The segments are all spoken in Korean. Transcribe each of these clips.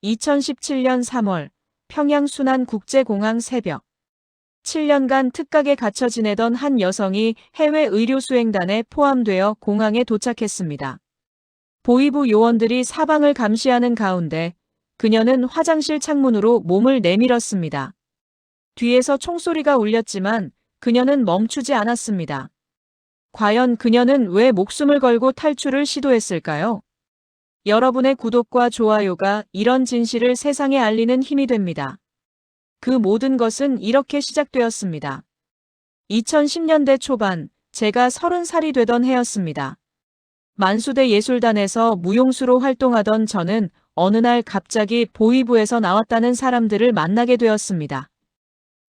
2017년 3월 평양 순안국제공항 새벽 7년간 특각에 갇혀 지내던 한 여성이 해외 의료 수행단에 포함되어 공항에 도착했습니다. 보이부 요원들이 사방을 감시하는 가운데 그녀는 화장실 창문으로 몸을 내밀었습니다. 뒤에서 총소리가 울렸지만 그녀는 멈추지 않았습니다. 과연 그녀는 왜 목숨을 걸고 탈출을 시도했을까요? 여러분의 구독과 좋아요가 이런 진실을 세상에 알리는 힘이 됩니다. 그 모든 것은 이렇게 시작되었습니다. 2010년대 초반, 제가 30살이 되던 해였습니다. 만수대 예술단에서 무용수로 활동하던 저는 어느 날 갑자기 보이부에서 나왔다는 사람들을 만나게 되었습니다.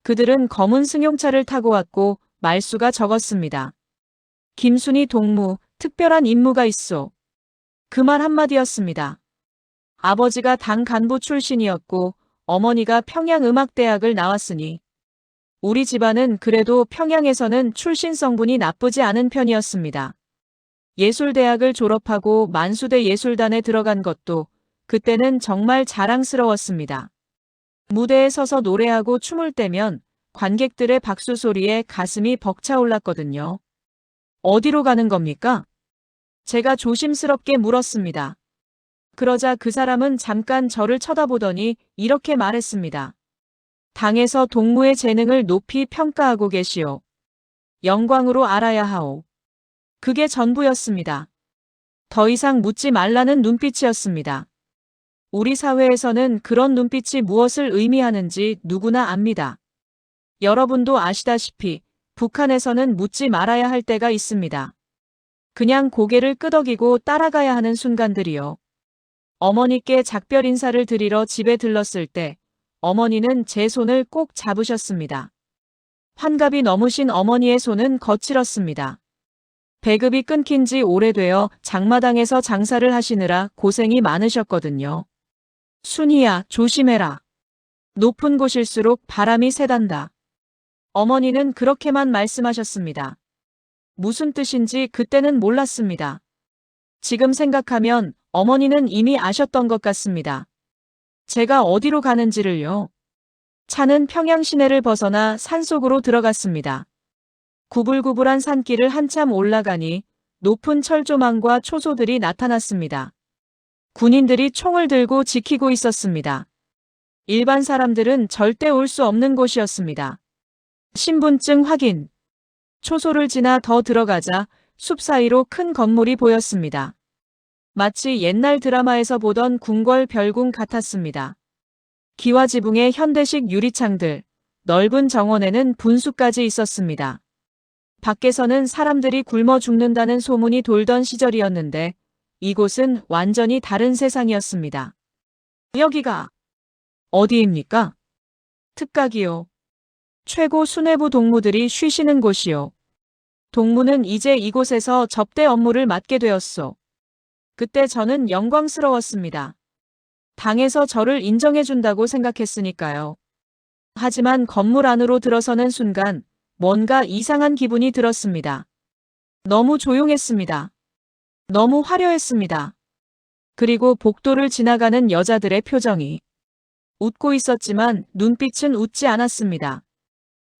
그들은 검은 승용차를 타고 왔고 말수가 적었습니다. 김순희 동무, 특별한 임무가 있소. 그 말 한마디였습니다. 아버지가 당 간부 출신이었고 어머니가 평양음악대학을 나왔으니 우리 집안은 그래도 평양에서는 출신 성분이 나쁘지 않은 편이었습니다. 예술대학을 졸업하고 만수대 예술단에 들어간 것도 그때는 정말 자랑스러웠습니다. 무대에 서서 노래하고 춤을 떼면 관객들의 박수 소리에 가슴이 벅차올랐거든요. 어디로 가는 겁니까? 제가 조심스럽게 물었습니다. 그러자 그 사람은 잠깐 저를 쳐다보더니 이렇게 말했습니다. 당에서 동무의 재능을 높이 평가하고 계시오. 영광으로 알아야 하오. 그게 전부였습니다. 더 이상 묻지 말라는 눈빛이었습니다. 우리 사회에서는 그런 눈빛이 무엇을 의미하는지 누구나 압니다. 여러분도 아시다시피 북한에서는 묻지 말아야 할 때가 있습니다. 그냥 고개를 끄덕이고 따라가야 하는 순간들이요. 어머니께 작별 인사를 드리러 집에 들렀을 때 어머니는 제 손을 꼭 잡으셨습니다. 환갑이 넘으신 어머니의 손은 거칠었습니다. 배급이 끊긴 지 오래되어 장마당에서 장사를 하시느라 고생이 많으셨거든요. 순희야, 조심해라. 높은 곳일수록 바람이 세단다. 어머니는 그렇게만 말씀하셨습니다. 무슨 뜻인지 그때는 몰랐습니다. 지금 생각하면 어머니는 이미 아셨던 것 같습니다. 제가 어디로 가는지를요. 차는 평양 시내를 벗어나 산속으로 들어갔습니다. 구불구불한 산길을 한참 올라가니 높은 철조망과 초소들이 나타났습니다. 군인들이 총을 들고 지키고 있었습니다. 일반 사람들은 절대 올 수 없는 곳이었습니다. 신분증 확인. 초소를 지나 더 들어가자 숲 사이로 큰 건물이 보였습니다. 마치 옛날 드라마에서 보던 궁궐 별궁 같았습니다. 기와 지붕의 현대식 유리창들, 넓은 정원에는 분수까지 있었습니다. 밖에서는 사람들이 굶어 죽는다는 소문이 돌던 시절이었는데 이곳은 완전히 다른 세상이었습니다. 여기가 어디입니까? 특각이요. 최고 수뇌부 동무들이 쉬시는 곳이요. 동무는 이제 이곳에서 접대 업무를 맡게 되었소. 그때 저는 영광스러웠습니다. 당에서 저를 인정해준다고 생각했으니까요. 하지만 건물 안으로 들어서는 순간 뭔가 이상한 기분이 들었습니다. 너무 조용했습니다. 너무 화려했습니다. 그리고 복도를 지나가는 여자들의 표정이 웃고 있었지만 눈빛은 웃지 않았습니다.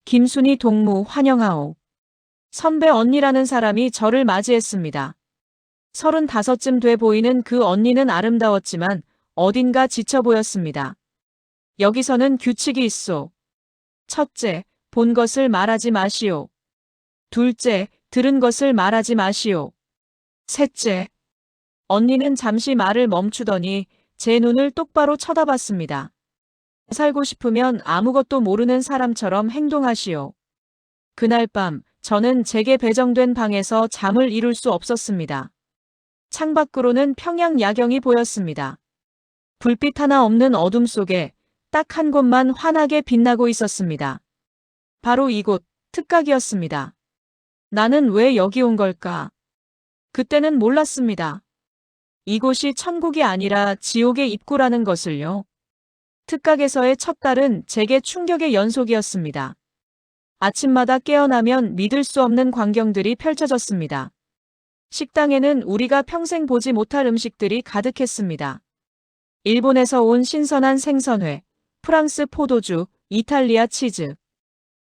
김순희 동무 환영하오. 선배 언니라는 사람이 저를 맞이했습니다. 35쯤 돼 보이는 그 언니는 아름다웠지만 어딘가 지쳐 보였습니다. 여기서는 규칙이 있소. 첫째, 본 것을 말하지 마시오. 둘째, 들은 것을 말하지 마시오. 셋째, 언니는 잠시 말을 멈추더니 제 눈을 똑바로 쳐다봤습니다. 살고 싶으면 아무것도 모르는 사람처럼 행동하시오. 그날 밤 저는 제게 배정된 방에서 잠을 이룰 수 없었습니다. 창밖으로는 평양 야경이 보였습니다. 불빛 하나 없는 어둠 속에 딱 한 곳만 환하게 빛나고 있었습니다. 바로 이곳, 특각이었습니다. 나는 왜 여기 온 걸까? 그때는 몰랐습니다. 이곳이 천국이 아니라 지옥의 입구라는 것을요. 특각에서의 첫 달은 제게 충격의 연속이었습니다. 아침마다 깨어나면 믿을 수 없는 광경들이 펼쳐졌습니다. 식당에는 우리가 평생 보지 못할 음식들이 가득했습니다. 일본에서 온 신선한 생선회, 프랑스 포도주, 이탈리아 치즈.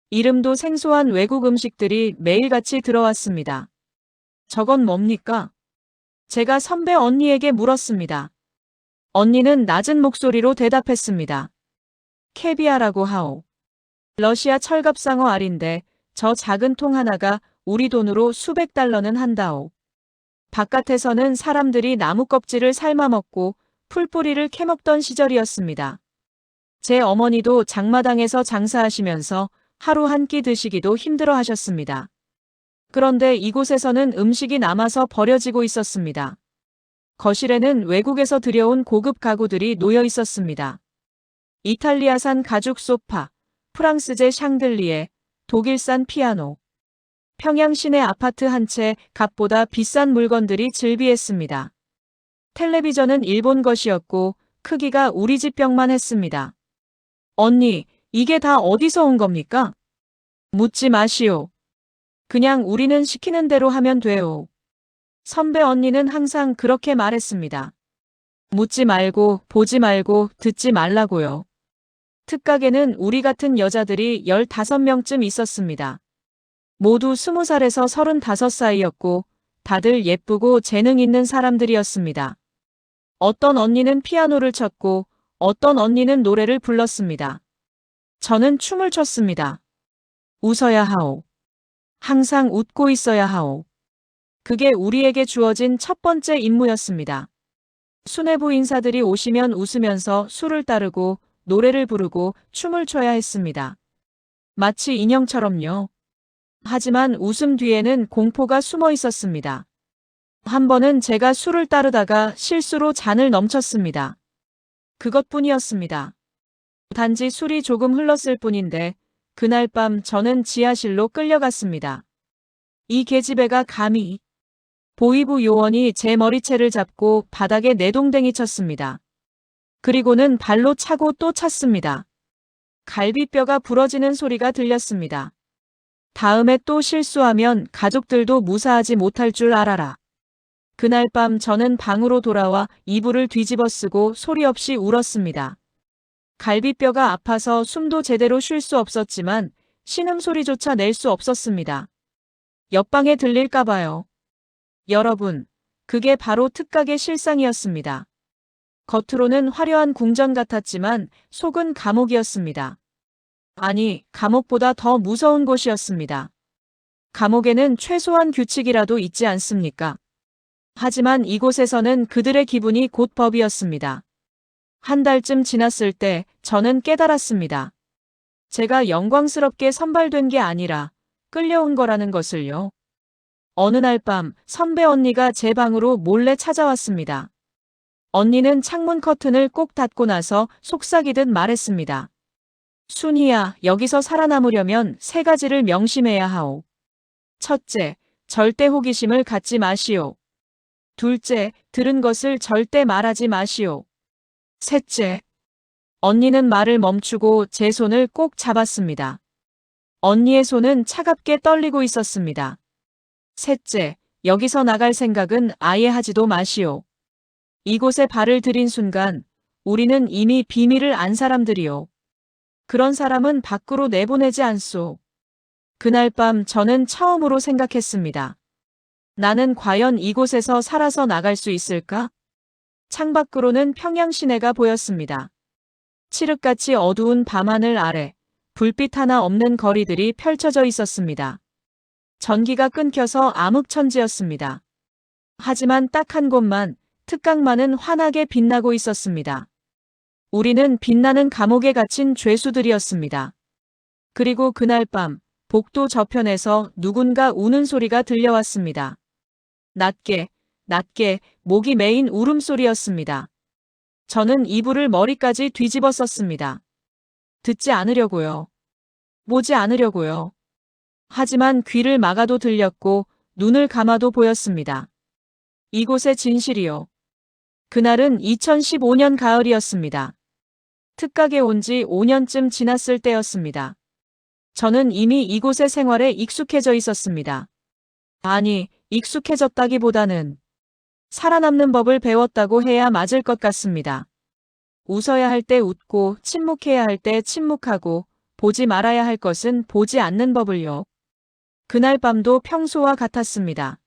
이름도 생소한 외국 음식들이 매일같이 들어왔습니다. 저건 뭡니까? 제가 선배 언니에게 물었습니다. 언니는 낮은 목소리로 대답했습니다. 캐비아라고 하오. 러시아 철갑상어 알인데 저 작은 통 하나가 우리 돈으로 수백 달러는 한다오. 바깥에서는 사람들이 나무 껍질을 삶아 먹고 풀뿌리를 캐먹던 시절이었습니다. 제 어머니도 장마당에서 장사하시면서 하루 한 끼 드시기도 힘들어 하셨습니다. 그런데 이곳에서는 음식이 남아서 버려지고 있었습니다. 거실에는 외국에서 들여온 고급 가구들이 놓여 있었습니다. 이탈리아산 가죽 소파, 프랑스제 샹들리에, 독일산 피아노. 평양 시내 아파트 한 채 값보다 비싼 물건들이 즐비했습니다. 텔레비전은 일본 것이었고 크기가 우리 집 벽만 했습니다. 언니, 이게 다 어디서 온 겁니까? 묻지 마시오. 그냥 우리는 시키는 대로 하면 돼요. 선배 언니는 항상 그렇게 말했습니다. 묻지 말고, 보지 말고, 듣지 말라고요. 특가게는 우리 같은 여자들이 15명쯤 있었습니다. 모두 20살에서 35 사이였고 다들 예쁘고 재능 있는 사람들이었습니다. 어떤 언니는 피아노를 쳤고 어떤 언니는 노래를 불렀습니다. 저는 춤을 췄습니다. 웃어야 하오. 항상 웃고 있어야 하오. 그게 우리에게 주어진 첫 번째 임무였습니다. 수뇌부 인사들이 오시면 웃으면서 술을 따르고 노래를 부르고 춤을 춰야 했습니다. 마치 인형처럼요. 하지만 웃음 뒤에는 공포가 숨어 있었습니다. 한 번은 제가 술을 따르다가 실수로 잔을 넘쳤습니다. 그것뿐이었습니다. 단지 술이 조금 흘렀을 뿐인데 그날 밤 저는 지하실로 끌려갔습니다. 이 계집애가 감히. 보위부 요원이 제 머리채를 잡고 바닥에 내동댕이 쳤습니다. 그리고는 발로 차고 또 찼습니다. 갈비뼈가 부러지는 소리가 들렸습니다. 다음에 또 실수하면 가족들도 무사하지 못할 줄 알아라. 그날 밤 저는 방으로 돌아와 이불을 뒤집어 쓰고 소리 없이 울었습니다. 갈비뼈가 아파서 숨도 제대로 쉴 수 없었지만 신음소리조차 낼 수 없었습니다. 옆방에 들릴까봐요. 여러분, 그게 바로 특각의 실상이었습니다. 겉으로는 화려한 궁전 같았지만 속은 감옥이었습니다. 아니, 감옥보다 더 무서운 곳이었습니다. 감옥에는 최소한 규칙이라도 있지 않습니까? 하지만 이곳에서는 그들의 기분이 곧 법이었습니다. 한 달쯤 지났을 때 저는 깨달았습니다. 제가 영광스럽게 선발된 게 아니라 끌려온 거라는 것을요. 어느 날 밤 선배 언니가 제 방으로 몰래 찾아왔습니다. 언니는 창문 커튼을 꼭 닫고 나서 속삭이듯 말했습니다. 순희야, 여기서 살아남으려면 3가지를 명심해야 하오. 첫째, 절대 호기심을 갖지 마시오. 둘째, 들은 것을 절대 말하지 마시오. 셋째, 언니는 말을 멈추고 제 손을 꼭 잡았습니다. 언니의 손은 차갑게 떨리고 있었습니다. 셋째, 여기서 나갈 생각은 아예 하지도 마시오. 이곳에 발을 들인 순간 우리는 이미 비밀을 안 사람들이오. 그런 사람은 밖으로 내보내지 않소. 그날 밤 저는 처음으로 생각했습니다. 나는 과연 이곳에서 살아서 나갈 수 있을까? 창밖으로는 평양 시내가 보였습니다. 칠흑같이 어두운 밤하늘 아래 불빛 하나 없는 거리들이 펼쳐져 있었습니다. 전기가 끊겨서 암흑천지였습니다. 하지만 딱 한 곳만, 특강만은 환하게 빛나고 있었습니다. 우리는 빛나는 감옥에 갇힌 죄수들이었습니다. 그리고 그날 밤 복도 저편에서 누군가 우는 소리가 들려왔습니다. 낮게, 낮게 목이 메인 울음소리였습니다. 저는 이불을 머리까지 뒤집어 썼습니다. 듣지 않으려고요. 보지 않으려고요. 하지만 귀를 막아도 들렸고 눈을 감아도 보였습니다. 이곳의 진실이요. 그날은 2015년 가을이었습니다. 특각에 온 지 5년쯤 지났을 때였습니다. 저는 이미 이곳의 생활에 익숙해져 있었습니다. 아니, 익숙해졌다기보다는 살아남는 법을 배웠다고 해야 맞을 것 같습니다. 웃어야 할 때 웃고 침묵해야 할 때 침묵하고 보지 말아야 할 것은 보지 않는 법을요. 그날 밤도 평소와 같았습니다.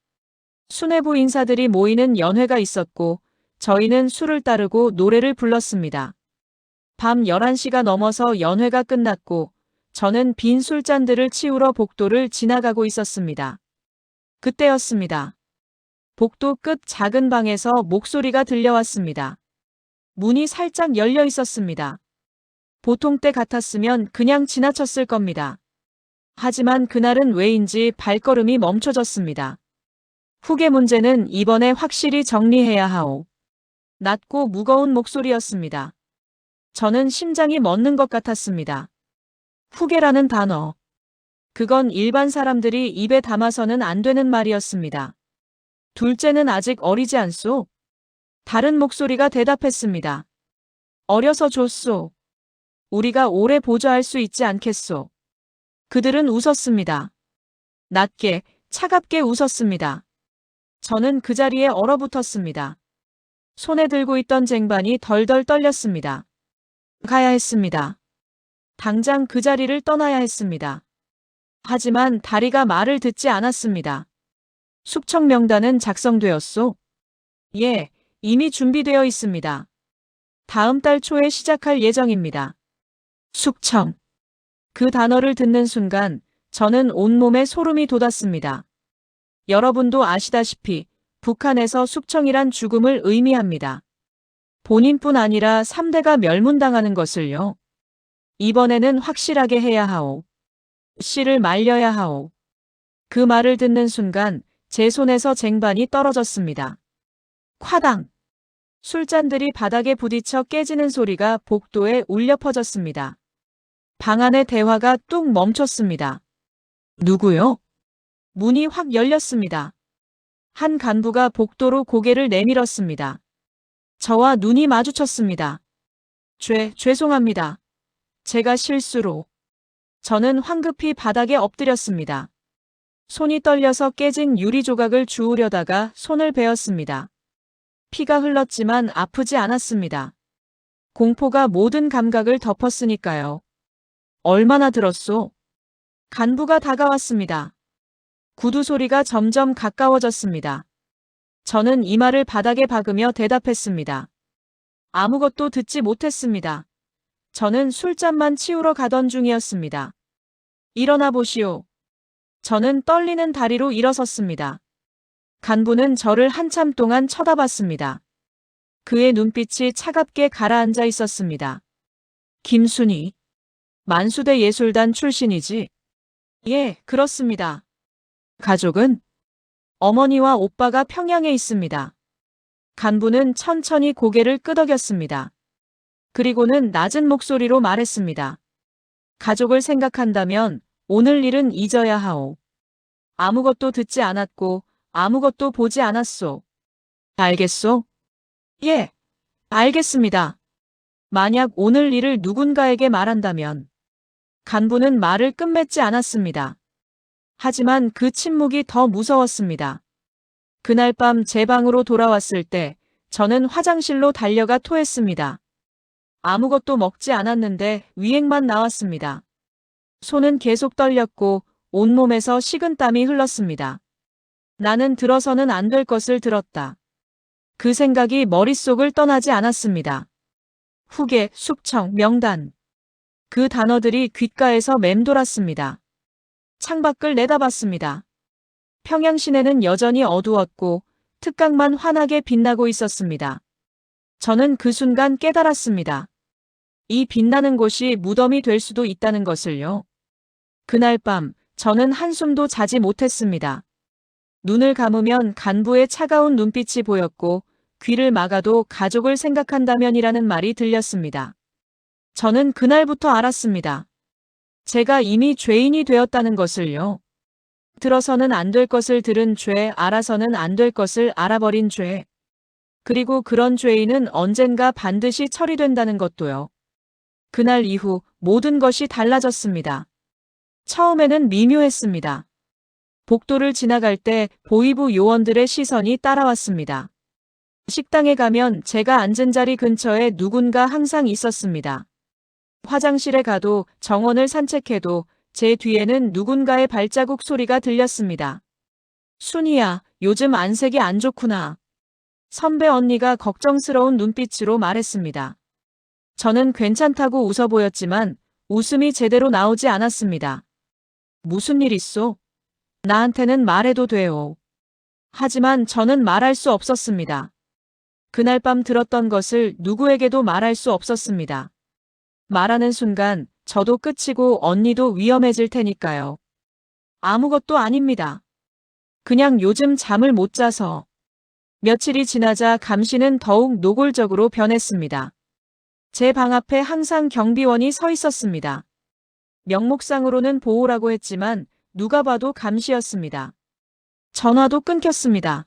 수뇌부 인사들이 모이는 연회가 있었고 저희는 술을 따르고 노래를 불렀습니다. 밤 11시가 넘어서 연회가 끝났고 저는 빈 술잔들을 치우러 복도를 지나가고 있었습니다. 그때였습니다. 복도 끝 작은 방에서 목소리가 들려왔습니다. 문이 살짝 열려 있었습니다. 보통 때 같았으면 그냥 지나쳤을 겁니다. 하지만 그날은 왜인지 발걸음이 멈춰졌습니다. 후계 문제는 이번에 확실히 정리해야 하오. 낮고 무거운 목소리였습니다. 저는 심장이 멎는 것 같았습니다. 후계라는 단어. 그건 일반 사람들이 입에 담아서는 안 되는 말이었습니다. 둘째는 아직 어리지 않소? 다른 목소리가 대답했습니다. 어려서 좋소. 우리가 오래 보좌할 수 있지 않겠소. 그들은 웃었습니다. 낮게, 차갑게 웃었습니다. 저는 그 자리에 얼어붙었습니다. 손에 들고 있던 쟁반이 덜덜 떨렸습니다. 가야 했습니다. 당장 그 자리를 떠나야 했습니다. 하지만 다리가 말을 듣지 않았습니다. 숙청 명단은 작성되었소? 예, 이미 준비되어 있습니다. 다음 달 초에 시작할 예정입니다. 숙청. 그 단어를 듣는 순간 저는 온몸에 소름이 돋았습니다. 여러분도 아시다시피 북한에서 숙청이란 죽음을 의미합니다. 본인뿐 아니라 3대가 멸문당하는 것을요. 이번에는 확실하게 해야 하오. 씨를 말려야 하오. 그 말을 듣는 순간 제 손에서 쟁반이 떨어졌습니다. 콰당! 술잔들이 바닥에 부딪혀 깨지는 소리가 복도에 울려 퍼졌습니다. 방 안의 대화가 뚝 멈췄습니다. 누구요? 문이 확 열렸습니다. 한 간부가 복도로 고개를 내밀었습니다. 저와 눈이 마주쳤습니다. 죄송합니다. 제가 실수로. 저는 황급히 바닥에 엎드렸습니다. 손이 떨려서 깨진 유리 조각을 주우려다가 손을 베었습니다. 피가 흘렀지만 아프지 않았습니다. 공포가 모든 감각을 덮었으니까요. 얼마나 들었소? 간부가 다가왔습니다. 구두 소리가 점점 가까워졌습니다. 저는 이마를 바닥에 박으며 대답했습니다. 아무것도 듣지 못했습니다. 저는 술잔만 치우러 가던 중이었습니다. 일어나 보시오. 저는 떨리는 다리로 일어섰습니다. 간부는 저를 한참 동안 쳐다봤습니다. 그의 눈빛이 차갑게 가라앉아 있었습니다. 김순희. 만수대 예술단 출신이지? 예, 그렇습니다. 가족은? 어머니와 오빠가 평양에 있습니다. 간부는 천천히 고개를 끄덕였습니다. 그리고는 낮은 목소리로 말했습니다. 가족을 생각한다면 오늘 일은 잊어야 하오. 아무것도 듣지 않았고 아무것도 보지 않았소. 알겠소? 예, 알겠습니다. 만약 오늘 일을 누군가에게 말한다면. 간부는 말을 끝맺지 않았습니다. 하지만 그 침묵이 더 무서웠습니다. 그날 밤 제 방으로 돌아왔을 때 저는 화장실로 달려가 토했습니다. 아무것도 먹지 않았는데 위액만 나왔습니다. 손은 계속 떨렸고 온몸에서 식은땀이 흘렀습니다. 나는 들어서는 안 될 것을 들었다. 그 생각이 머릿속을 떠나지 않았습니다. 후계, 숙청, 명단. 그 단어들이 귓가에서 맴돌았습니다. 창밖을 내다봤습니다. 평양 시내는 여전히 어두웠고 특강만 환하게 빛나고 있었습니다. 저는 그 순간 깨달았습니다. 이 빛나는 곳이 무덤이 될 수도 있다는 것을요. 그날 밤 저는 한숨도 자지 못했습니다. 눈을 감으면 간부의 차가운 눈빛이 보였고 귀를 막아도 가족을 생각한다면이라는 말이 들렸습니다. 저는 그날부터 알았습니다. 제가 이미 죄인이 되었다는 것을요. 들어서는 안 될 것을 들은 죄, 알아서는 안 될 것을 알아버린 죄. 그리고 그런 죄인은 언젠가 반드시 처리된다는 것도요. 그날 이후 모든 것이 달라졌습니다. 처음에는 미묘했습니다. 복도를 지나갈 때 보위부 요원들의 시선이 따라왔습니다. 식당에 가면 제가 앉은 자리 근처에 누군가 항상 있었습니다. 화장실에 가도 정원을 산책해도 제 뒤에는 누군가의 발자국 소리가 들렸습니다. 순이야, 요즘 안색이 안 좋구나. 선배 언니가 걱정스러운 눈빛으로 말했습니다. 저는 괜찮다고 웃어 보였지만 웃음이 제대로 나오지 않았습니다. 무슨 일 있어? 나한테는 말해도 돼요. 하지만 저는 말할 수 없었습니다. 그날 밤 들었던 것을 누구에게도 말할 수 없었습니다. 말하는 순간 저도 끝이고 언니도 위험해질 테니까요. 아무것도 아닙니다. 그냥 요즘 잠을 못 자서. 며칠이 지나자 감시는 더욱 노골적으로 변했습니다. 제 방 앞에 항상 경비원이 서 있었습니다. 명목상으로는 보호라고 했지만 누가 봐도 감시였습니다. 전화도 끊겼습니다.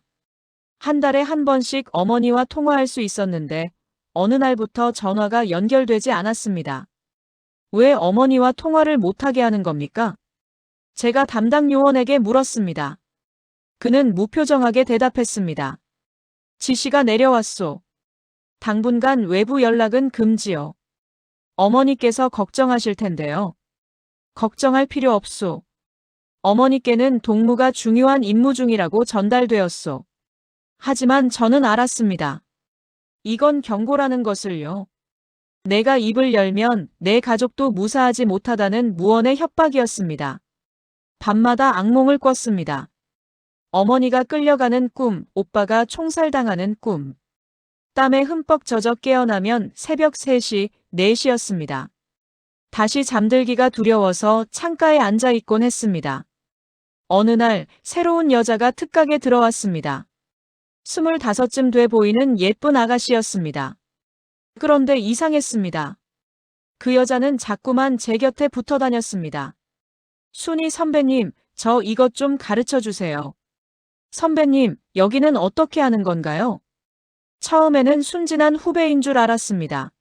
한 달에 한 번씩 어머니와 통화할 수 있었는데 어느 날부터 전화가 연결되지 않았습니다. 왜 어머니와 통화를 못하게 하는 겁니까? 제가 담당 요원에게 물었습니다. 그는 무표정하게 대답했습니다. 지시가 내려왔소. 당분간 외부 연락은 금지요. 어머니께서 걱정하실 텐데요. 걱정할 필요 없소. 어머니께는 동무가 중요한 임무 중이라고 전달되었소. 하지만 저는 알았습니다. 이건 경고라는 것을요. 내가 입을 열면 내 가족도 무사하지 못하다는 무언의 협박이었습니다. 밤마다 악몽을 꿨습니다. 어머니가 끌려가는 꿈, 오빠가 총살당하는 꿈. 땀에 흠뻑 젖어 깨어나면 새벽 3시, 4시였습니다. 다시 잠들기가 두려워서 창가에 앉아 있곤 했습니다. 어느 날 새로운 여자가 특각에 들어왔습니다. 25쯤 돼 보이는 예쁜 아가씨였습니다. 그런데 이상했습니다. 그 여자는 자꾸만 제 곁에 붙어 다녔습니다. 순이 선배님, 저 이것 좀 가르쳐 주세요. 선배님, 여기는 어떻게 하는 건가요? 처음에는 순진한 후배인 줄 알았습니다.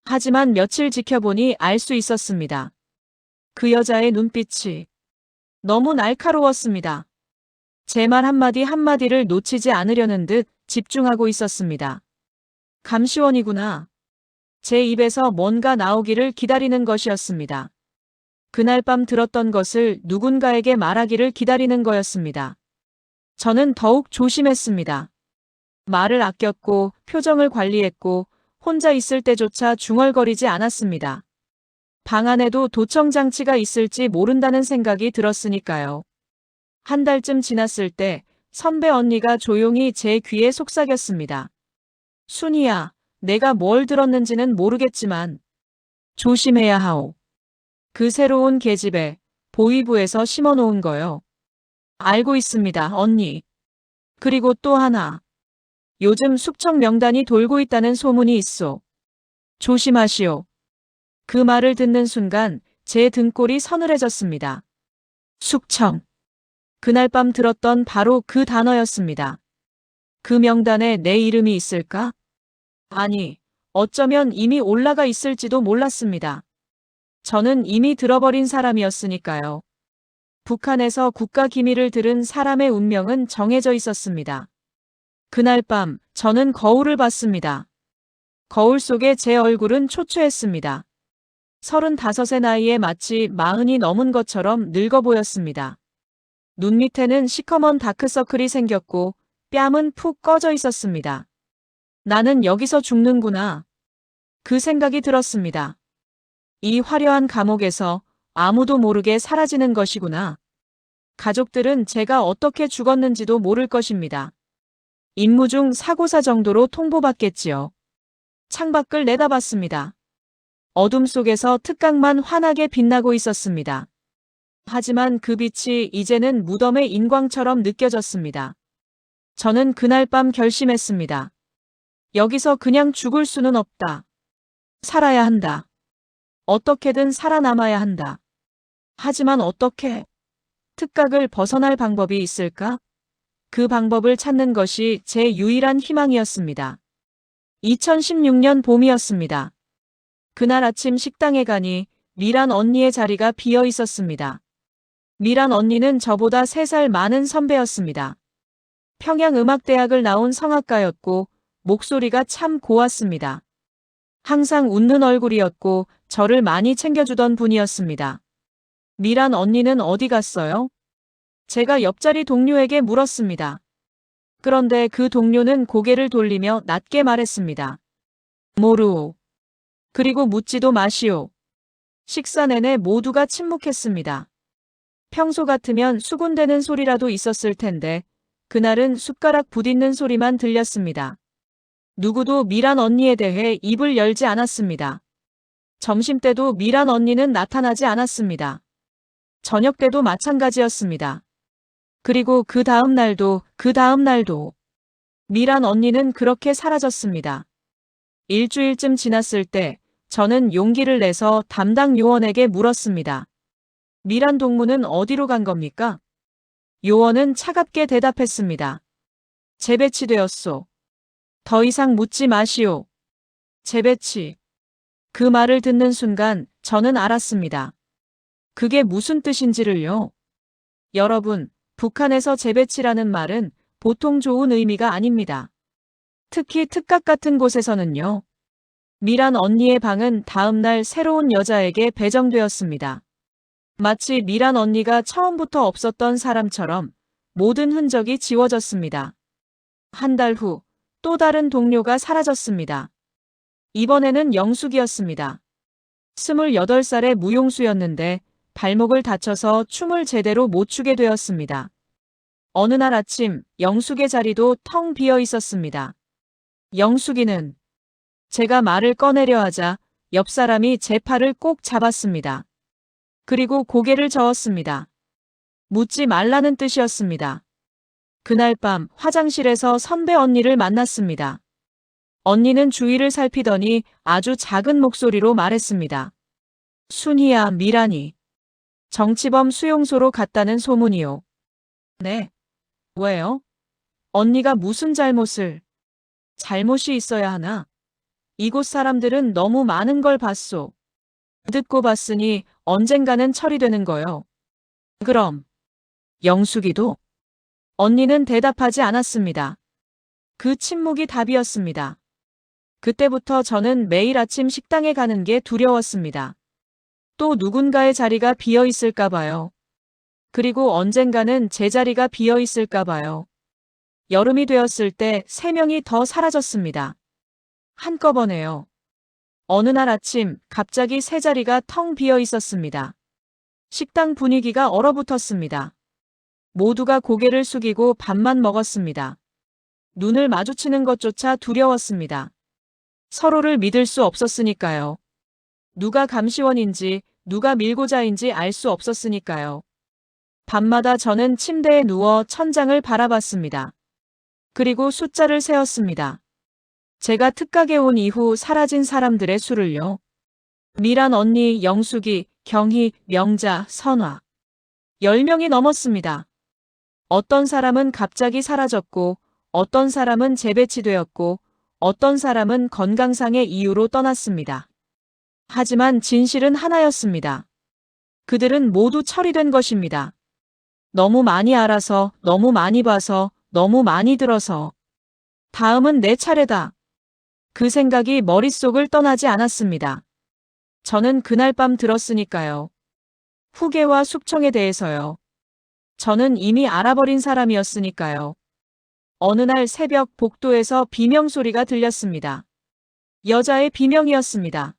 하지만 며칠 지켜보니 알 수 있었습니다. 그 여자의 눈빛이 너무 날카로웠습니다. 제 말 한마디 한마디를 놓치지 않으려는 듯 집중하고 있었습니다. 감시원이구나. 제 입에서 뭔가 나오기를 기다리는 것이었습니다. 그날 밤 들었던 것을 누군가에게 말하기를 기다리는 거였습니다. 저는 더욱 조심했습니다. 말을 아꼈고 표정을 관리했고 혼자 있을 때조차 중얼거리지 않았습니다. 방 안에도 도청장치가 있을지 모른다는 생각이 들었으니까요. 한 달쯤 지났을 때 선배 언니가 조용히 제 귀에 속삭였습니다. 순이야, 내가 뭘 들었는지는 모르겠지만 조심해야 하오. 그 새로운 계집애, 보위부에서 심어놓은 거요. 알고 있습니다, 언니. 그리고 또 하나. 요즘 숙청 명단이 돌고 있다는 소문이 있소. 조심하시오. 그 말을 듣는 순간 제 등골이 서늘해졌습니다. 숙청. 그날 밤 들었던 바로 그 단어였습니다. 그 명단에 내 이름이 있을까? 아니, 어쩌면 이미 올라가 있을지도 몰랐습니다. 저는 이미 들어버린 사람이었으니까요. 북한에서 국가기밀을 들은 사람의 운명은 정해져 있었습니다. 그날 밤 저는 거울을 봤습니다. 거울 속에 제 얼굴은 초췌했습니다. 35의 나이에 마치 40이 넘은 것처럼 늙어 보였습니다. 눈 밑에는 시커먼 다크서클이 생겼고 뺨은 푹 꺼져 있었습니다. 나는 여기서 죽는구나. 그 생각이 들었습니다. 이 화려한 감옥에서 아무도 모르게 사라지는 것이구나. 가족들은 제가 어떻게 죽었는지도 모를 것입니다. 임무 중 사고사 정도로 통보받겠지요. 창밖을 내다봤습니다. 어둠 속에서 특강만 환하게 빛나고 있었습니다. 하지만 그 빛이 이제는 무덤의 인광처럼 느껴졌습니다. 저는 그날 밤 결심했습니다. 여기서 그냥 죽을 수는 없다. 살아야 한다. 어떻게든 살아남아야 한다. 하지만 어떻게? 특각을 벗어날 방법이 있을까? 그 방법을 찾는 것이 제 유일한 희망이었습니다. 2016년 봄이었습니다. 그날 아침 식당에 가니 미란 언니의 자리가 비어 있었습니다. 미란 언니는 저보다 3살 많은 선배였습니다. 평양음악대학을 나온 성악가였고 목소리가 참 고왔습니다. 항상 웃는 얼굴이었고 저를 많이 챙겨주던 분이었습니다. 미란 언니는 어디 갔어요? 제가 옆자리 동료에게 물었습니다. 그런데 그 동료는 고개를 돌리며 낮게 말했습니다. 모르오. 그리고 묻지도 마시오. 식사 내내 모두가 침묵했습니다. 평소 같으면 수군대는 소리라도 있었을 텐데 그날은 숟가락 부딪는 소리만 들렸습니다. 누구도 미란 언니에 대해 입을 열지 않았습니다. 점심때도 미란 언니는 나타나지 않았습니다. 저녁 때도 마찬가지였습니다. 그리고 그 다음 날도 미란 언니는 그렇게 사라졌습니다. 일주일쯤 지났을 때 저는 용기를 내서 담당 요원에게 물었습니다. 미란 동무는 어디로 간 겁니까? 요원은 차갑게 대답했습니다. 재배치되었소. 더 이상 묻지 마시오. 재배치. 그 말을 듣는 순간 저는 알았습니다. 그게 무슨 뜻인지를요. 여러분, 북한에서 재배치라는 말은 보통 좋은 의미가 아닙니다. 특히 특각 같은 곳에서는요. 미란 언니의 방은 다음 날 새로운 여자에게 배정되었습니다. 마치 미란 언니가 처음부터 없었던 사람처럼 모든 흔적이 지워졌습니다. 한 달 후 또 다른 동료가 사라졌습니다. 이번에는 영숙이었습니다. 28살의 무용수였는데 발목을 다쳐서 춤을 제대로 못 추게 되었습니다. 어느 날 아침 영숙의 자리도 텅 비어 있었습니다. 영숙이는 제가 말을 꺼내려 하자 옆 사람이 제 팔을 꼭 잡았습니다. 그리고 고개를 저었습니다. 묻지 말라는 뜻이었습니다. 그날 밤 화장실에서 선배 언니를 만났습니다. 언니는 주위를 살피더니 아주 작은 목소리로 말했습니다. 순희야, 미란이 정치범 수용소로 갔다는 소문이요. 네. 왜요? 언니가 무슨 잘못이 있어야 하나? 이곳 사람들은 너무 많은 걸 봤소. 듣고 봤으니 언젠가는 처리되는 거요. 그럼 영숙이도? 언니는 대답하지 않았습니다. 그 침묵이 답이었습니다. 그때부터 저는 매일 아침 식당에 가는 게 두려웠습니다. 또 누군가의 자리가 비어 있을까 봐요. 그리고 언젠가는 제 자리가 비어 있을까 봐요. 여름이 되었을 때 3명이 더 사라졌습니다. 한꺼번에요. 어느 날 아침 갑자기 세 자리가 텅 비어 있었습니다. 식당 분위기가 얼어붙었습니다. 모두가 고개를 숙이고 밥만 먹었습니다. 눈을 마주치는 것조차 두려웠습니다. 서로를 믿을 수 없었으니까요. 누가 감시원인지 누가 밀고자인지 알 수 없었으니까요. 밤마다 저는 침대에 누워 천장을 바라봤습니다. 그리고 숫자를 세었습니다. 제가 특각에 온 이후 사라진 사람들의 수를요. 미란 언니, 영숙이, 경희, 명자, 선화. 10명이 넘었습니다. 어떤 사람은 갑자기 사라졌고, 어떤 사람은 재배치되었고, 어떤 사람은 건강상의 이유로 떠났습니다. 하지만 진실은 하나였습니다. 그들은 모두 처리된 것입니다. 너무 많이 알아서, 너무 많이 봐서, 너무 많이 들어서. 다음은 내 차례다. 그 생각이 머릿속을 떠나지 않았습니다. 저는 그날 밤 들었으니까요. 후계와 숙청에 대해서요. 저는 이미 알아버린 사람이었으니까요. 어느 날 새벽 복도에서 비명소리가 들렸습니다. 여자의 비명이었습니다.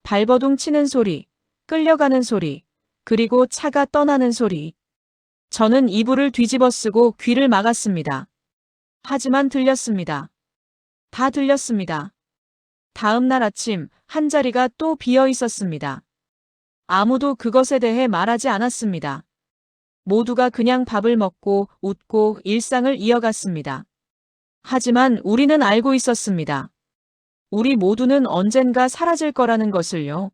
발버둥 치는 소리, 끌려가는 소리, 그리고 차가 떠나는 소리. 저는 이불을 뒤집어 쓰고 귀를 막았습니다. 하지만 들렸습니다. 다 들렸습니다. 다음 날 아침 한 자리가 또 비어 있었습니다. 아무도 그것에 대해 말하지 않았습니다. 모두가 그냥 밥을 먹고 웃고 일상을 이어갔습니다. 하지만 우리는 알고 있었습니다. 우리 모두는 언젠가 사라질 거라는 것을요.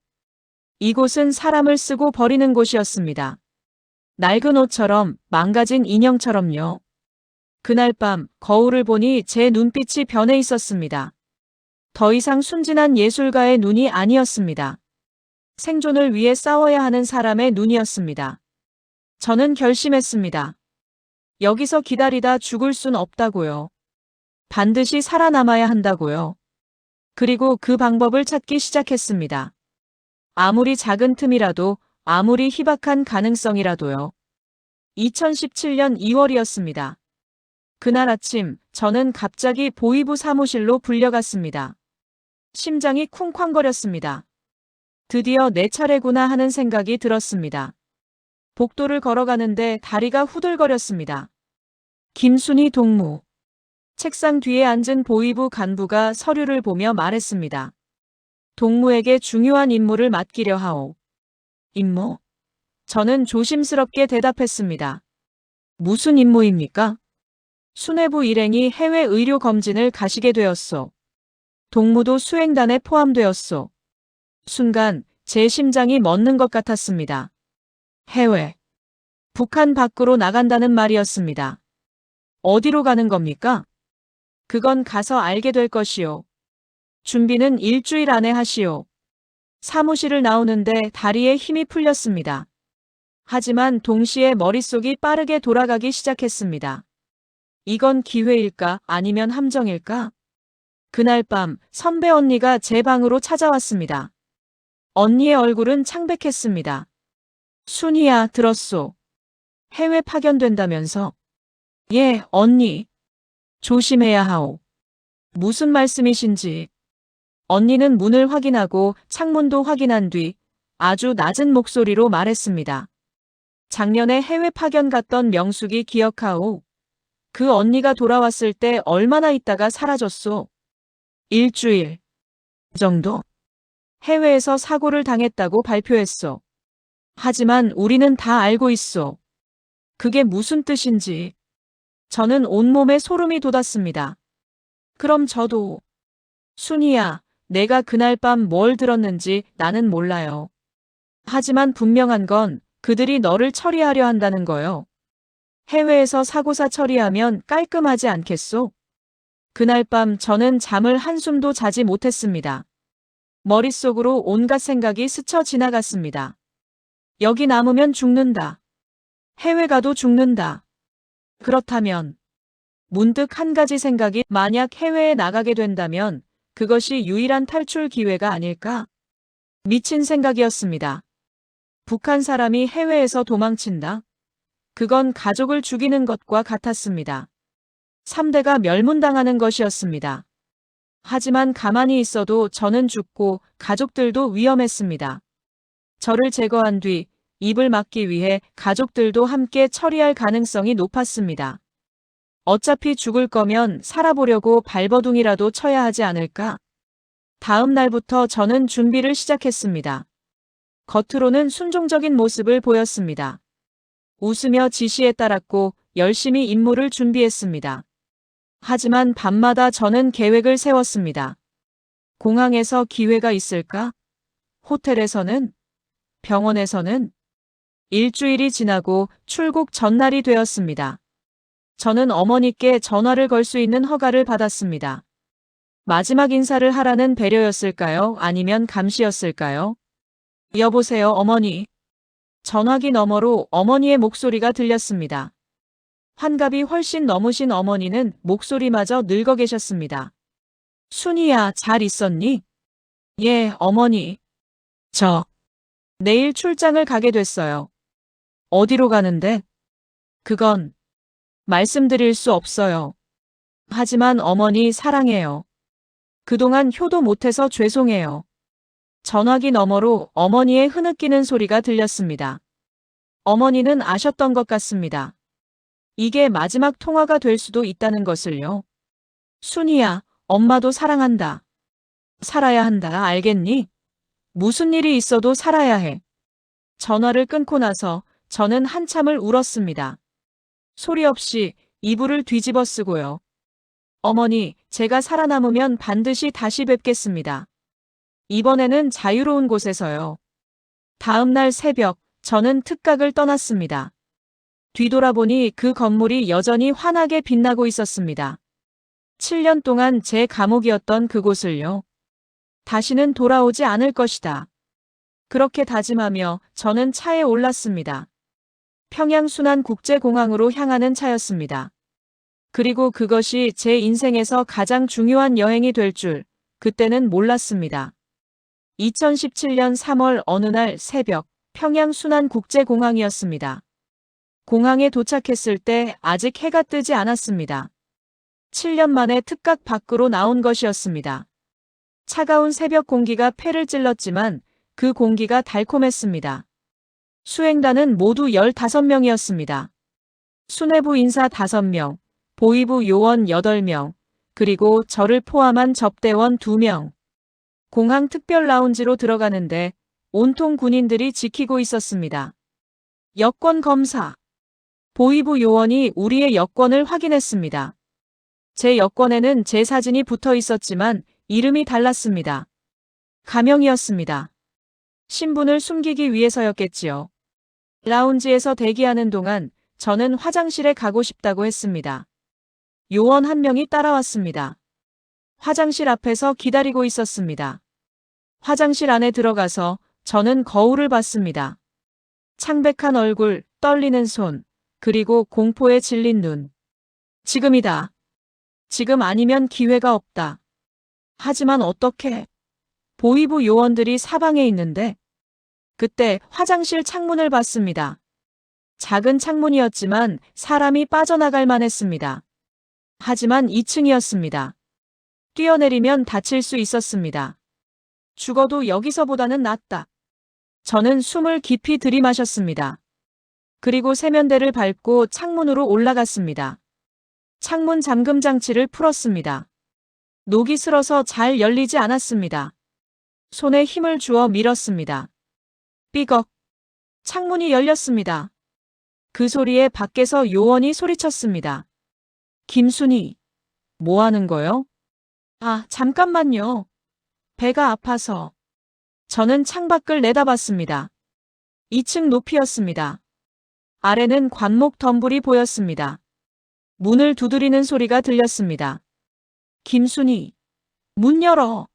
이곳은 사람을 쓰고 버리는 곳이었습니다. 낡은 옷처럼 망가진 인형처럼요. 그날 밤 거울을 보니 제 눈빛이 변해 있었습니다. 더 이상 순진한 예술가의 눈이 아니었습니다. 생존을 위해 싸워야 하는 사람의 눈이었습니다. 저는 결심했습니다. 여기서 기다리다 죽을 순 없다고요. 반드시 살아남아야 한다고요. 그리고 그 방법을 찾기 시작했습니다. 아무리 작은 틈이라도, 아무리 희박한 가능성이라도요. 2017년 2월이었습니다. 그날 아침, 저는 갑자기 보이부 사무실로 불려갔습니다. 심장이 쿵쾅거렸습니다. 드디어 내 차례구나 하는 생각이 들었습니다. 복도를 걸어가는데 다리가 후들거렸습니다. 김순희 동무. 책상 뒤에 앉은 보이부 간부가 서류를 보며 말했습니다. 동무에게 중요한 임무를 맡기려 하오. 임무? 저는 조심스럽게 대답했습니다. 무슨 임무입니까? 수뇌부 일행이 해외 의료 검진을 가시게 되었소. 동무도 수행단에 포함되었소. 순간 제 심장이 멎는 것 같았습니다. 해외. 북한 밖으로 나간다는 말이었습니다. 어디로 가는 겁니까? 그건 가서 알게 될 것이요. 준비는 일주일 안에 하시오. 사무실을 나오는데 다리에 힘이 풀렸습니다. 하지만 동시에 머릿속이 빠르게 돌아가기 시작했습니다. 이건 기회일까 아니면 함정일까? 그날 밤 선배 언니가 제 방으로 찾아왔습니다. 언니의 얼굴은 창백했습니다. 순이야, 들었소. 해외 파견된다면서? 예, 언니. 조심해야 하오. 무슨 말씀이신지. 언니는 문을 확인하고 창문도 확인한 뒤 아주 낮은 목소리로 말했습니다. 작년에 해외 파견 갔던 명숙이 기억하오. 그 언니가 돌아왔을 때 얼마나 있다가 사라졌소? 일주일 정도? 해외에서 사고를 당했다고 발표했소. 하지만 우리는 다 알고 있소. 그게 무슨 뜻인지. 저는 온몸에 소름이 돋았습니다. 그럼 저도. 순이야, 내가 그날 밤 뭘 들었는지 나는 몰라요. 하지만 분명한 건 그들이 너를 처리하려 한다는 거요. 해외에서 사고사 처리하면 깔끔하지 않겠소? 그날 밤 저는 잠을 한숨도 자지 못했습니다. 머릿속으로 온갖 생각이 스쳐 지나갔습니다. 여기 남으면 죽는다. 해외 가도 죽는다. 그렇다면 문득 한 가지 생각이 만약 해외에 나가게 된다면 그것이 유일한 탈출 기회가 아닐까? 미친 생각이었습니다. 북한 사람이 해외에서 도망친다? 그건 가족을 죽이는 것과 같았습니다. 3대가 멸문당하는 것이었습니다. 하지만 가만히 있어도 저는 죽고 가족들도 위험했습니다. 저를 제거한 뒤 입을 막기 위해 가족들도 함께 처리할 가능성이 높았습니다. 어차피 죽을 거면 살아보려고 발버둥이라도 쳐야 하지 않을까? 다음 날부터 저는 준비를 시작했습니다. 겉으로는 순종적인 모습을 보였습니다. 웃으며 지시에 따랐고 열심히 임무를 준비했습니다. 하지만 밤마다 저는 계획을 세웠습니다. 공항에서 기회가 있을까? 호텔에서는? 병원에서는? 일주일이 지나고 출국 전날이 되었습니다. 저는 어머니께 전화를 걸 수 있는 허가를 받았습니다. 마지막 인사를 하라는 배려였을까요? 아니면 감시였을까요? 여보세요, 어머니. 전화기 너머로 어머니의 목소리가 들렸습니다. 환갑이 훨씬 넘으신 어머니는 목소리마저 늙어 계셨습니다. 순이야, 잘 있었니? 예, 어머니. 내일 출장을 가게 됐어요. 어디로 가는데? 그건 말씀드릴 수 없어요. 하지만 어머니 사랑해요. 그동안 효도 못해서 죄송해요. 전화기 너머로 어머니의 흐느끼는 소리가 들렸습니다. 어머니는 아셨던 것 같습니다. 이게 마지막 통화가 될 수도 있다는 것을요. 순이야, 엄마도 사랑한다. 살아야 한다, 알겠니? 무슨 일이 있어도 살아야 해. 전화를 끊고 나서 저는 한참을 울었습니다. 소리 없이 이불을 뒤집어 쓰고요. 어머니, 제가 살아남으면 반드시 다시 뵙겠습니다. 이번에는 자유로운 곳에서요. 다음 날 새벽, 저는 특각을 떠났습니다. 뒤돌아보니 그 건물이 여전히 환하게 빛나고 있었습니다. 7년 동안 제 감옥이었던 그곳을요. 다시는 돌아오지 않을 것이다. 그렇게 다짐하며 저는 차에 올랐습니다. 평양순안국제공항으로 향하는 차였습니다. 그리고 그것이 제 인생에서 가장 중요한 여행이 될 줄 그때는 몰랐습니다. 2017년 3월 어느 날 새벽 평양 순안국제공항이었습니다. 공항에 도착했을 때 아직 해가 뜨지 않았습니다. 7년 만에 특각 밖으로 나온 것이었습니다. 차가운 새벽 공기가 폐를 찔렀지만 그 공기가 달콤했습니다. 수행단은 모두 15명이었습니다. 수뇌부 인사 5명, 보위부 요원 8명, 그리고 저를 포함한 접대원 2명. 공항 특별 라운지로 들어가는데 온통 군인들이 지키고 있었습니다. 여권 검사. 보위부 요원이 우리의 여권을 확인했습니다. 제 여권에는 제 사진이 붙어 있었지만 이름이 달랐습니다. 가명이었습니다. 신분을 숨기기 위해서였겠지요. 라운지에서 대기하는 동안 저는 화장실에 가고 싶다고 했습니다. 요원 한 명이 따라왔습니다. 화장실 앞에서 기다리고 있었습니다. 화장실 안에 들어가서 저는 거울을 봤습니다. 창백한 얼굴, 떨리는 손, 그리고 공포에 질린 눈. 지금이다. 지금 아니면 기회가 없다. 하지만 어떻게? 보위부 요원들이 사방에 있는데 그때 화장실 창문을 봤습니다. 작은 창문이었지만 사람이 빠져나갈 만했습니다. 하지만 2층이었습니다. 뛰어내리면 다칠 수 있었습니다. 죽어도 여기서보다는 낫다. 저는 숨을 깊이 들이마셨습니다. 그리고 세면대를 밟고 창문으로 올라갔습니다. 창문 잠금 장치를 풀었습니다. 녹이 슬어서 잘 열리지 않았습니다. 손에 힘을 주어 밀었습니다. 삐걱. 창문이 열렸습니다. 그 소리에 밖에서 요원이 소리쳤습니다. 김순희, 뭐 하는 거요? 아, 잠깐만요. 배가 아파서. 저는 창밖을 내다봤습니다. 2층 높이였습니다. 아래는 관목 덤불이 보였습니다. 문을 두드리는 소리가 들렸습니다. 김순희, 문 열어.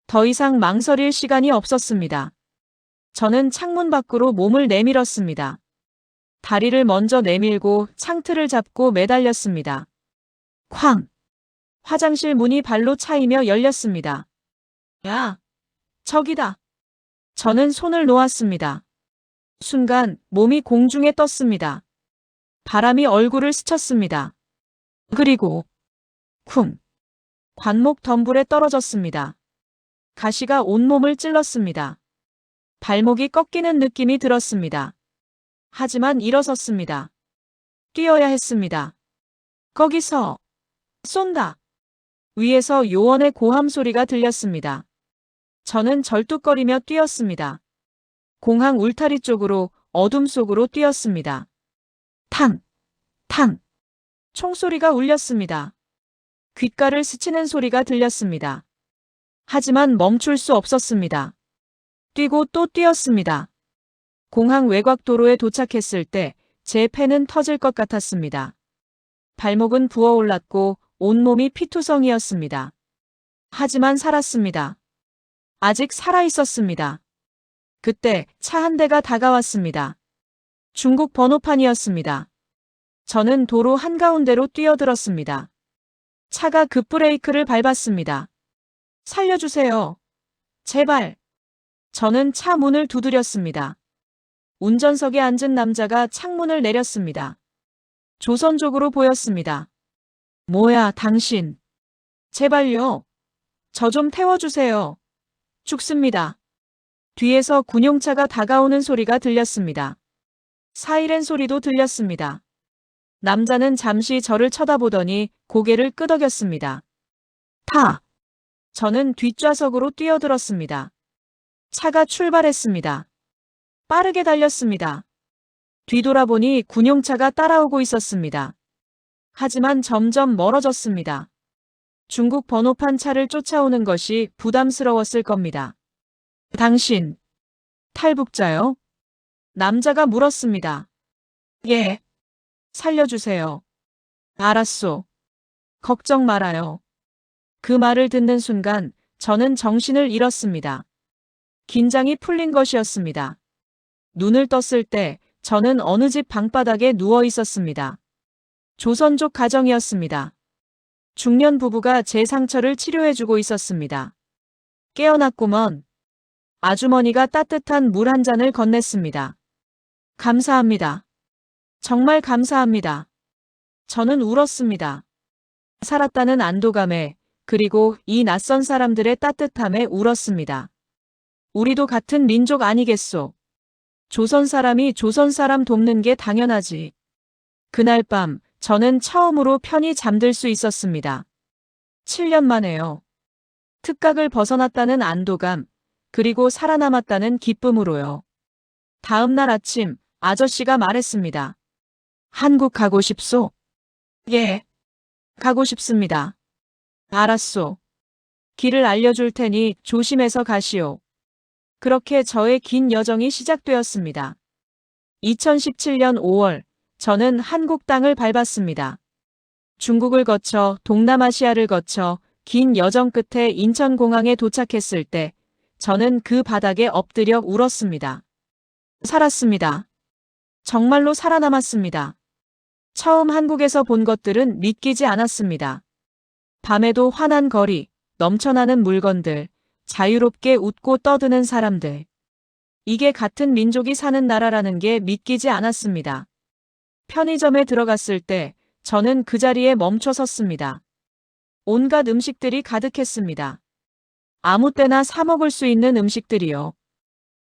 더 이상 망설일 시간이 없었습니다. 저는 창문 밖으로 몸을 내밀었습니다. 다리를 먼저 내밀고 창틀을 잡고 매달렸습니다. 쾅! 화장실 문이 발로 차이며 열렸습니다. 야! 저기다! 저는 손을 놓았습니다. 순간 몸이 공중에 떴습니다. 바람이 얼굴을 스쳤습니다. 그리고 쿵! 관목 덤불에 떨어졌습니다. 가시가 온몸을 찔렀습니다. 발목이 꺾이는 느낌이 들었습니다. 하지만 일어섰습니다. 뛰어야 했습니다. 거기서 쏜다. 위에서 요원의 고함 소리가 들렸습니다. 저는 절뚝거리며 뛰었습니다. 공항 울타리 쪽으로 어둠 속으로 뛰었습니다. 탕! 탕! 총소리가 울렸습니다. 귓가를 스치는 소리가 들렸습니다. 하지만 멈출 수 없었습니다. 뛰고 또 뛰었습니다. 공항 외곽 도로에 도착했을 때 제 폐는 터질 것 같았습니다. 발목은 부어올랐고 온몸이 피투성이었습니다. 하지만 살았습니다. 아직 살아있었습니다. 그때 차 한 대가 다가왔습니다. 중국 번호판이었습니다. 저는 도로 한가운데로 뛰어들었습니다. 차가 급브레이크를 밟았습니다. 살려주세요. 제발. 저는 차 문을 두드렸습니다. 운전석에 앉은 남자가 창문을 내렸습니다. 조선족으로 보였습니다. 뭐야, 당신. 제발요. 저 좀 태워주세요. 죽습니다. 뒤에서 군용차가 다가오는 소리가 들렸습니다. 사이렌 소리도 들렸습니다. 남자는 잠시 저를 쳐다보더니 고개를 끄덕였습니다. 타! 저는 뒷좌석으로 뛰어들었습니다. 차가 출발했습니다. 빠르게 달렸습니다. 뒤돌아보니 군용차가 따라오고 있었습니다. 하지만 점점 멀어졌습니다. 중국 번호판 차를 쫓아오는 것이 부담스러웠을 겁니다. 당신, 탈북자요? 남자가 물었습니다. 예. 살려주세요. 알았소. 걱정 말아요. 그 말을 듣는 순간 저는 정신을 잃었습니다. 긴장이 풀린 것이었습니다. 눈을 떴을 때 저는 어느 집 방바닥에 누워 있었습니다. 조선족 가정이었습니다. 중년 부부가 제 상처를 치료해주고 있었습니다. 깨어났구먼. 아주머니가 따뜻한 물 한 잔을 건넸습니다. 감사합니다. 정말 감사합니다. 저는 울었습니다. 살았다는 안도감에, 그리고 이 낯선 사람들의 따뜻함에 울었습니다. 우리도 같은 민족 아니겠소. 조선 사람이 조선 사람 돕는 게 당연하지. 그날 밤 저는 처음으로 편히 잠들 수 있었습니다. 7년 만에요. 특각을 벗어났다는 안도감, 그리고 살아남았다는 기쁨으로요. 다음 날 아침 아저씨가 말했습니다. 한국 가고 싶소? 예. 가고 싶습니다. 알았소. 길을 알려줄 테니 조심해서 가시오. 그렇게 저의 긴 여정이 시작되었습니다. 2017년 5월, 저는 한국 땅을 밟았습니다. 중국을 거쳐 동남아시아를 거쳐 긴 여정 끝에 인천공항에 도착했을 때 저는 그 바닥에 엎드려 울었습니다. 살았습니다. 정말로 살아남았습니다. 처음 한국에서 본 것들은 믿기지 않았습니다. 밤에도 환한 거리, 넘쳐나는 물건들, 자유롭게 웃고 떠드는 사람들. 이게 같은 민족이 사는 나라라는 게 믿기지 않았습니다. 편의점에 들어갔을 때 저는 그 자리에 멈춰 섰습니다. 온갖 음식들이 가득했습니다. 아무 때나 사 먹을 수 있는 음식들이요.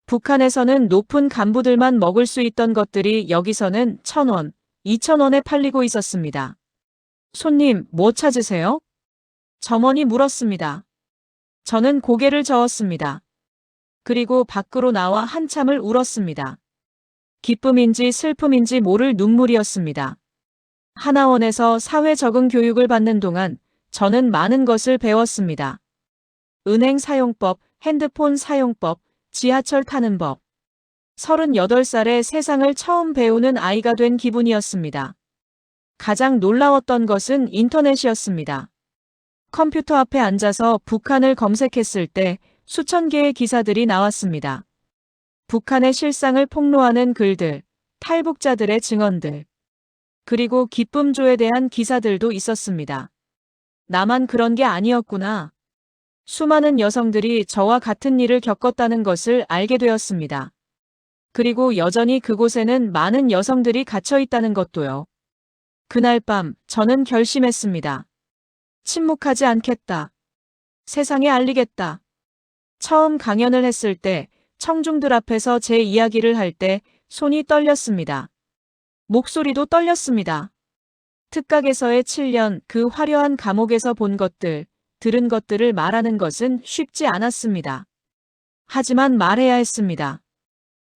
북한에서는 높은 간부들만 먹을 수 있던 것들이 여기서는 1,000원, 2,000원에 팔리고 있었습니다. 손님, 뭐 찾으세요? 점원이 물었습니다. 저는 고개를 저었습니다. 그리고 밖으로 나와 한참을 울었습니다. 기쁨인지 슬픔인지 모를 눈물이었습니다. 하나원에서 사회 적응 교육을 받는 동안 저는 많은 것을 배웠습니다. 은행 사용법, 핸드폰 사용법, 지하철 타는 법. 38살에 세상을 처음 배우는 아이가 된 기분이었습니다. 가장 놀라웠던 것은 인터넷이었습니다. 컴퓨터 앞에 앉아서 북한을 검색했을 때 수천 개의 기사들이 나왔습니다. 북한의 실상을 폭로하는 글들, 탈북자들의 증언들, 그리고 기쁨조에 대한 기사들도 있었습니다. 나만 그런 게 아니었구나. 수많은 여성들이 저와 같은 일을 겪었다는 것을 알게 되었습니다. 그리고 여전히 그곳에는 많은 여성들이 갇혀 있다는 것도요. 그날 밤 저는 결심했습니다. 침묵하지 않겠다. 세상에 알리겠다. 처음 강연을 했을 때 청중들 앞에서 제 이야기를 할 때 손이 떨렸습니다. 목소리도 떨렸습니다. 특각에서의 7년 그 화려한 감옥에서 본 것들, 들은 것들을 말하는 것은 쉽지 않았습니다. 하지만 말해야 했습니다.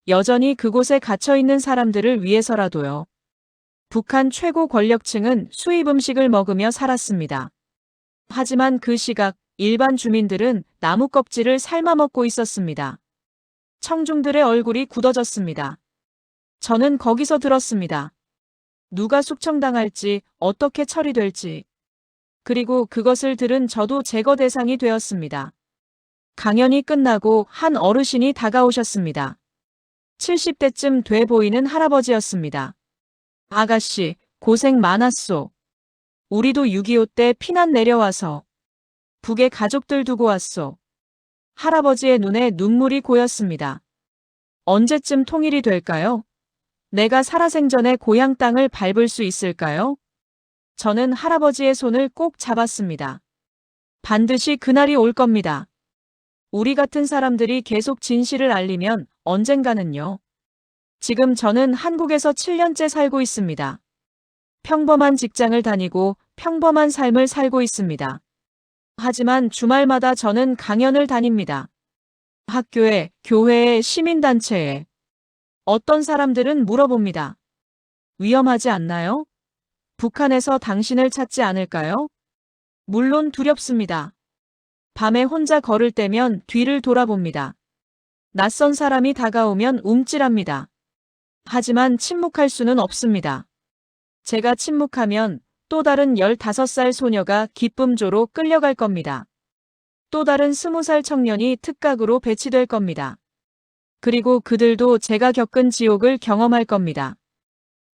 여전히 그곳에 갇혀 있는 사람들을 위해서라도요. 북한 최고 권력층은 수입 음식을 먹으며 살았습니다. 하지만 그 시각 일반 주민들은 나무 껍질을 삶아 먹고 있었습니다. 청중들의 얼굴이 굳어졌습니다. 저는 거기서 들었습니다. 누가 숙청당할지, 어떻게 처리될지. 그리고 그것을 들은 저도 제거 대상이 되었습니다. 강연이 끝나고 한 어르신이 다가오셨습니다. 70대쯤 돼 보이는 할아버지였습니다. 아가씨, 고생 많았소. 우리도 6.25 때 피난 내려와서 북에 가족들 두고 왔소. 할아버지의 눈에 눈물이 고였습니다. 언제쯤 통일이 될까요? 내가 살아생전에 고향 땅을 밟을 수 있을까요? 저는 할아버지의 손을 꼭 잡았습니다. 반드시 그날이 올 겁니다. 우리 같은 사람들이 계속 진실을 알리면 언젠가는요. 지금 저는 한국에서 7년째 살고 있습니다. 평범한 직장을 다니고 평범한 삶을 살고 있습니다. 하지만 주말마다 저는 강연을 다닙니다. 학교에, 교회에, 시민단체에. 어떤 사람들은 물어봅니다. 위험하지 않나요? 북한에서 당신을 찾지 않을까요? 물론 두렵습니다. 밤에 혼자 걸을 때면 뒤를 돌아봅니다. 낯선 사람이 다가오면 움찔합니다. 하지만 침묵할 수는 없습니다. 제가 침묵하면 또 다른 15살 소녀가 기쁨조로 끌려갈 겁니다. 또 다른 20살 청년이 특각으로 배치될 겁니다. 그리고 그들도 제가 겪은 지옥을 경험할 겁니다.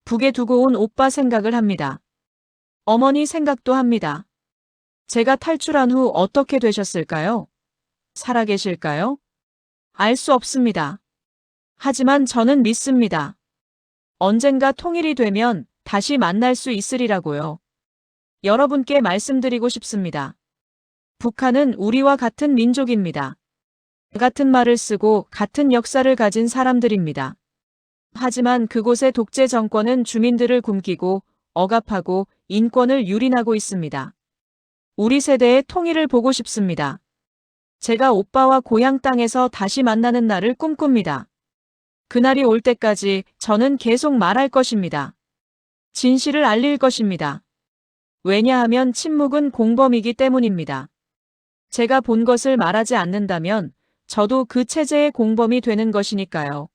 북에 두고 온 오빠 생각을 합니다. 어머니 생각도 합니다. 제가 탈출한 후 어떻게 되셨을까요? 살아계실까요? 알 수 없습니다. 하지만 저는 믿습니다. 언젠가 통일이 되면 다시 만날 수 있으리라고요. 여러분께 말씀드리고 싶습니다. 북한은 우리와 같은 민족입니다. 같은 말을 쓰고 같은 역사를 가진 사람들입니다. 하지만 그곳의 독재 정권은 주민들을 굶기고 억압하고 인권을 유린하고 있습니다. 우리 세대의 통일을 보고 싶습니다. 제가 오빠와 고향 땅에서 다시 만나는 날을 꿈꿉니다. 그날이 올 때까지 저는 계속 말할 것입니다. 진실을 알릴 것입니다. 왜냐하면 침묵은 공범이기 때문입니다. 제가 본 것을 말하지 않는다면 저도 그 체제의 공범이 되는 것이니까요.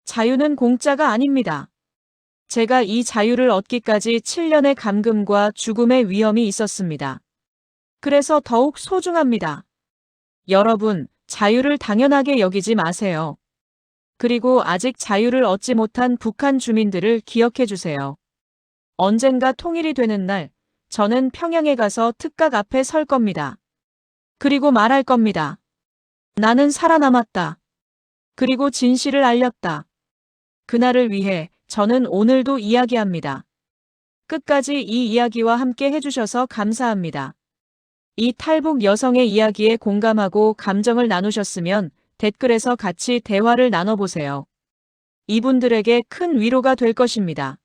자유는 공짜가 아닙니다. 제가 이 자유를 얻기까지 7년의 감금과 죽음의 위험이 있었습니다. 그래서 더욱 소중합니다. 여러분, 자유를 당연하게 여기지 마세요. 그리고 아직 자유를 얻지 못한 북한 주민들을 기억해 주세요. 언젠가 통일이 되는 날, 저는 평양에 가서 특각 앞에 설 겁니다. 그리고 말할 겁니다. 나는 살아남았다. 그리고 진실을 알렸다. 그날을 위해 저는 오늘도 이야기합니다. 끝까지 이 이야기와 함께 해주셔서 감사합니다. 이 탈북 여성의 이야기에 공감하고 감정을 나누셨으면 댓글에서 같이 대화를 나눠보세요. 이분들에게 큰 위로가 될 것입니다.